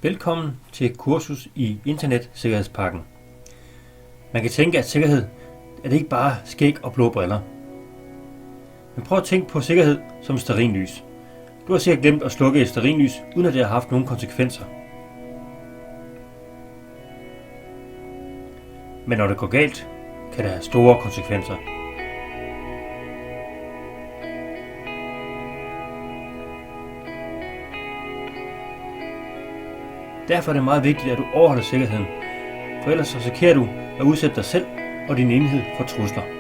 Velkommen til kursus i internetsikkerhedspakken. Man kan tænke, at sikkerhed er det ikke bare skæg og blå briller. Men prøv at tænke på sikkerhed som stearinlys. Du har sikkert glemt at slukke et stearinlys, uden at det har haft nogen konsekvenser. Men når det går galt, kan det have store konsekvenser. Derfor er det meget vigtigt, at du overholder sikkerheden, for ellers risikerer du at udsætte dig selv og din enhed for trusler.